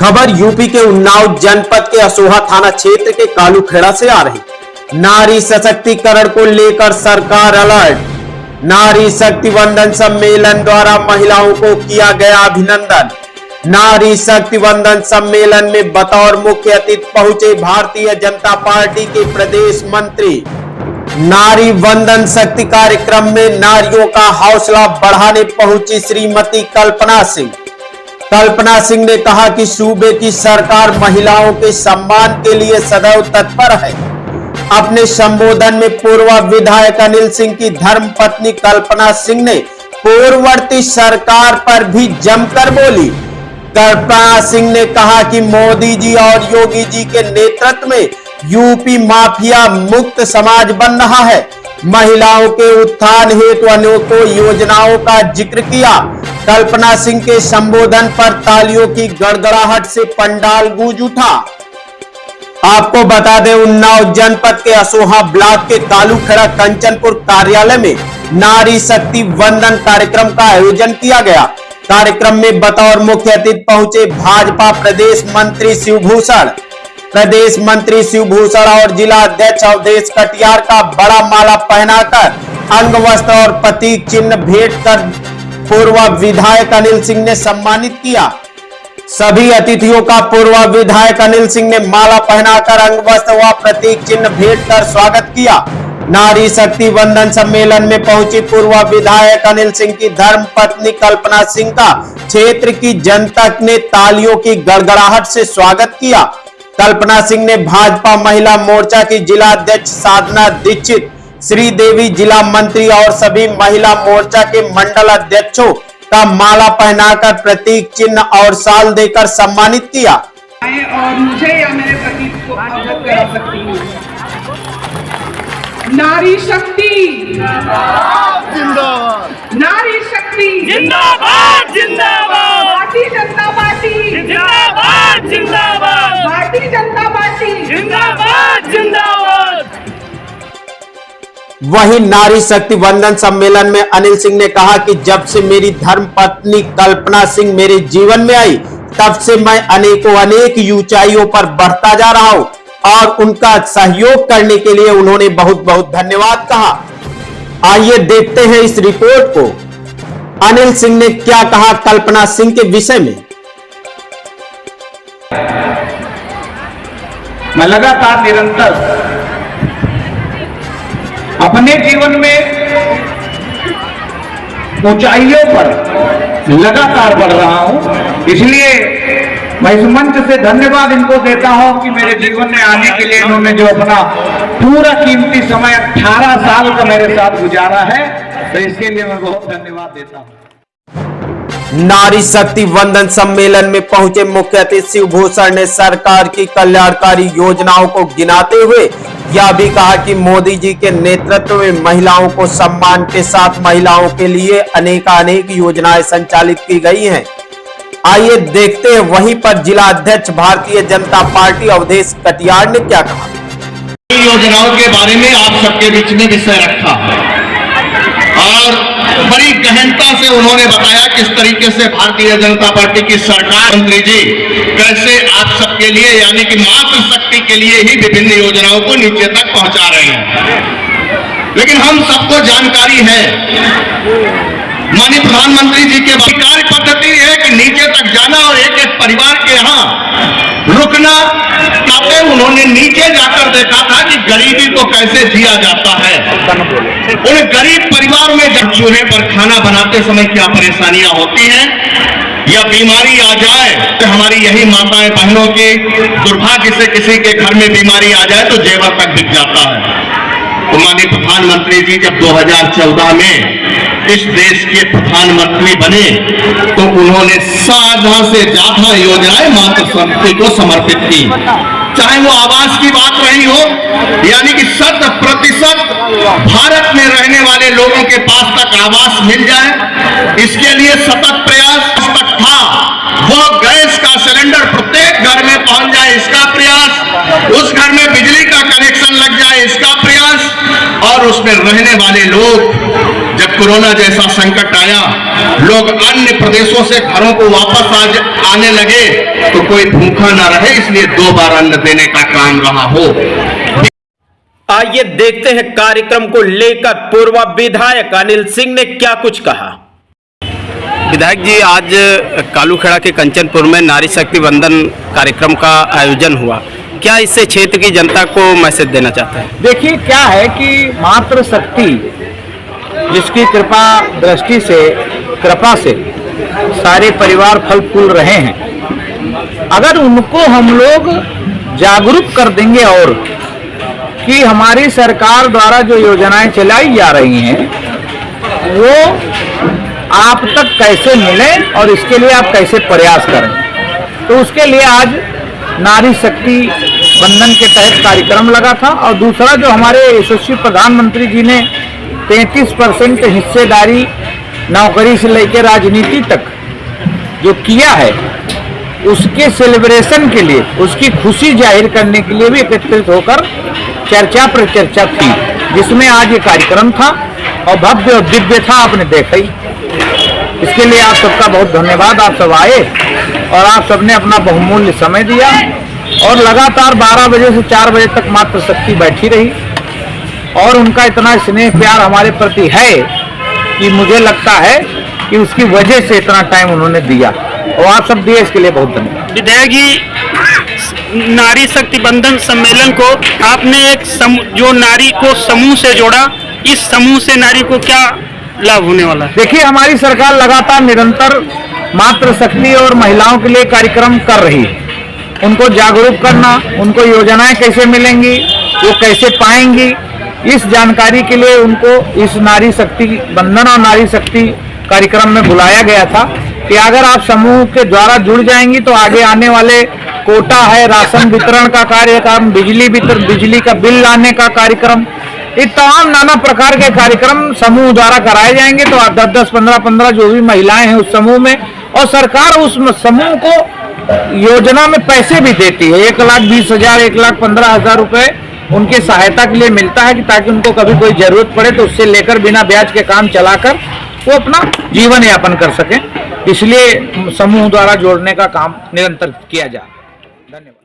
खबर यूपी के उन्नाव जनपद के असोहा थाना क्षेत्र के कालूखेड़ा से आ रही। नारी सशक्तिकरण को लेकर सरकार अलर्ट। नारी शक्ति वंदन सम्मेलन द्वारा महिलाओं को किया गया अभिनंदन। नारी शक्ति वंदन सम्मेलन में बतौर मुख्य अतिथि पहुंचे भारतीय जनता पार्टी के प्रदेश मंत्री। नारी वंदन शक्ति कार्यक्रम में नारियों का हौसला बढ़ाने पहुंची श्रीमती कल्पना सिंह। कल्पना सिंह ने कहा कि सूबे की सरकार महिलाओं के सम्मान के लिए सदैव तत्पर है। अपने संबोधन में पूर्व विधायक अनिल सिंह की धर्मपत्नी कल्पना सिंह ने पूर्ववर्ती सरकार पर भी जमकर बोली। कल्पना सिंह ने कहा कि मोदी जी और योगी जी के नेतृत्व में यूपी माफिया मुक्त समाज बन रहा है। महिलाओं के उत्थान हेतु अनेकों योजनाओं का जिक्र किया। कल्पना सिंह के संबोधन पर तालियों की गड़गड़ाहट से पंडाल गूंज उठा। आपको बता दें, उन्नाव जनपद के असोहा ब्लॉक के कालूखेड़ा कंचनपुर कार्यालय में नारी शक्ति वंदन कार्यक्रम का आयोजन किया गया। कार्यक्रम में बतौर मुख्य अतिथि पहुंचे भाजपा प्रदेश मंत्री शिवभूषण और जिला अध्यक्ष अवधेश कटियार का बड़ा माला पहनाकर अंग वस्त्र और प्रतीक चिन्ह भेंट कर पूर्व विधायक अनिल सिंह ने सम्मानित किया। सभी अतिथियों का पूर्व विधायक अनिल सिंह ने माला पहनाकर अंग वस्त्र व प्रतीक चिन्ह भेंट कर स्वागत किया। नारी शक्ति वंदन सम्मेलन में पहुंची पूर्व विधायक अनिल सिंह की धर्मपत्नी कल्पना सिंह का क्षेत्र की जनता ने तालियों की गड़गड़ाहट से स्वागत किया। कल्पना सिंह ने भाजपा महिला मोर्चा की जिला अध्यक्ष साधना दीक्षित, श्रीदेवी जिला मंत्री और सभी महिला मोर्चा के मंडल अध्यक्षों का माला पहनाकर प्रतीक चिन्ह और शाल देकर सम्मानित किया। और मुझे या मेरे पति को अवगत करा सकती हूँ। नारी शक्ति जिंदाबाद, नारी शक्ति जिंदाबाद, जिंदाबाद, भारतीय जनता पार्टी जिंदाबाद, जिंदाबाद, भारतीय जनता पार्टी जिंदाबाद, जिंदाबाद। वहीं नारी शक्ति वंदन सम्मेलन में अनिल सिंह ने कहा कि जब से मेरी धर्मपत्नी कल्पना सिंह मेरे जीवन में आई, तब से मैं अनेक ऊंचाइयों पर बढ़ता जा रहा हूं और उनका सहयोग करने के लिए उन्होंने बहुत बहुत धन्यवाद कहा। आइए देखते हैं इस रिपोर्ट को। अनिल सिंह ने क्या कहा कल्पना सिंह के विषय में। मैं लगातार निरंतर अपने जीवन में ऊंचाइयों पर लगातार बढ़ रहा हूं, इसलिए मैं इस मंच से धन्यवाद इनको देता हूं कि मेरे जीवन में आने के लिए इन्होंने जो अपना पूरा कीमती समय 18 साल का मेरे साथ गुजारा है, तो इसके लिए मैं बहुत धन्यवाद देता हूं। नारी शक्ति वंदन सम्मेलन में पहुंचे मुख्य अतिथि शिवभूषण ने सरकार की कल्याणकारी योजनाओं को गिनाते हुए यह भी कहा कि मोदी जी के नेतृत्व में महिलाओं को सम्मान के साथ महिलाओं के लिए अनेक योजनाएं संचालित की गई हैं। आइए देखते हैं वहीं पर जिला अध्यक्ष भारतीय जनता पार्टी अवधेश कटियार ने क्या कहा। योजनाओं के बारे में आप सबके बीच में विषय रखा और बड़ी गहनता से उन्होंने बताया किस तरीके से भारतीय जनता पार्टी की सरकार, मंत्री जी कैसे आप सबके लिए यानी कि मातृ शक्ति के लिए ही विभिन्न योजनाओं को नीचे तक पहुंचा रहे हैं। लेकिन हम सबको जानकारी है, माननीय प्रधानमंत्री जी के कार्य पद्धति है कि नीचे तक जाना और एक एक परिवार के यहाँ रुकना। ताकि उन्होंने नीचे जाकर देखा था कि गरीबी को कैसे जिया जाता है। उन गरीब परिवार में जब चूल्हे पर खाना बनाते समय क्या परेशानियां होती हैं या बीमारी आ जाए, तो हमारी यही माताएं बहनों की दुर्भाग्य से किसी के घर में बीमारी आ जाए तो जेवर तक बिक जाता है। तो माननीय प्रधानमंत्री जी जब 2014 में इस देश के प्रधानमंत्री बने तो उन्होंने 7,000 से ज्यादा योजनाएं मातृ शक्ति को समर्पित की। चाहे वो आवास की बात रही हो, यानी कि 100% भारत में रहने वाले लोगों के पास तक आवास मिल जाए, इसके लिए सतत प्रयास तक था। वो गैस का सिलेंडर प्रत्येक घर में पहुंच जाए, इसका प्रयास। उस घर में बिजली का कनेक्शन लग जाए, इसका प्रयास। और उसमें रहने वाले लोग जब जब कोरोना जैसा संकट आया, लोग अन्य प्रदेशों से घरों को वापस आज आने लगे, तो कोई भूखा ना रहे, इसलिए 2 बार अन्न देने का काम रहा हो। आइए देखते हैं कार्यक्रम को लेकर पूर्व विधायक अनिल सिंह ने क्या कुछ कहा। विधायक जी, आज कालूखेड़ा के कंचनपुर में नारी शक्ति वंदन कार्यक्रम का आयोजन हुआ, क्या इससे क्षेत्र की जनता को मैसेज देना चाहते हैं? देखिए, क्या है कि मातृ शक्ति जिसकी कृपा दृष्टि से, कृपा से सारे परिवार फल फूल रहे हैं, अगर उनको हम लोग जागरूक कर देंगे और कि हमारी सरकार द्वारा जो योजनाएं चलाई जा रही हैं वो आप तक कैसे मिले और इसके लिए आप कैसे प्रयास करें, तो उसके लिए आज नारी शक्ति वंदन के तहत कार्यक्रम लगा था। और दूसरा, जो हमारे यशस्वी प्रधानमंत्री जी ने 33% हिस्सेदारी नौकरी से लेकर राजनीति तक जो किया है, उसके सेलिब्रेशन के लिए, उसकी खुशी जाहिर करने के लिए भी एकत्रित होकर चर्चा पर चर्चा थी, जिसमें आज ये कार्यक्रम था और भव्य और दिव्य था, आपने देखा ही। इसके लिए आप सबका बहुत धन्यवाद। आप सब आए और आप सबने अपना बहुमूल्य समय दिया और लगातार 12 बजे से 4 बजे तक मातृ शक्ति बैठी रही और उनका इतना स्नेह प्यार हमारे प्रति है कि मुझे लगता है कि उसकी वजह से इतना टाइम उन्होंने दिया और आप सब दिए, इसके लिए बहुत धन्यवाद। विधायक जी, नारी शक्ति बंधन सम्मेलन को आपने एक जो नारी को समूह से जोड़ा, इस समूह से नारी को क्या लाभ होने वाला है? देखिए, हमारी सरकार लगातार निरंतर मातृ शक्ति और महिलाओं के लिए कार्यक्रम कर रही है। उनको जागरूक करना, उनको योजनाएं कैसे मिलेंगी, वो कैसे पाएंगी, इस जानकारी के लिए उनको इस नारी शक्ति बंधन और नारी शक्ति कार्यक्रम में बुलाया गया था कि अगर आप समूह के द्वारा जुड़ जाएंगी तो आगे आने वाले कोटा है, राशन वितरण का कार्यक्रम, बिजली का बिल लाने का कार्यक्रम, ये तमाम नाना प्रकार के कार्यक्रम समूह द्वारा कराए जाएंगे। तो 10-10, 15-15 जो भी महिलाएं हैं उस समूह में, और सरकार उस समूह को योजना में पैसे भी देती है। 1,20,000, 1,15,000 रुपए उनके सहायता के लिए मिलता है कि ताकि उनको कभी कोई जरूरत पड़े तो उससे लेकर बिना ब्याज के काम चलाकर वो अपना जीवन यापन कर सकें। इसलिए समूह द्वारा जोड़ने का काम निरंतर किया जा रहा है। धन्यवाद।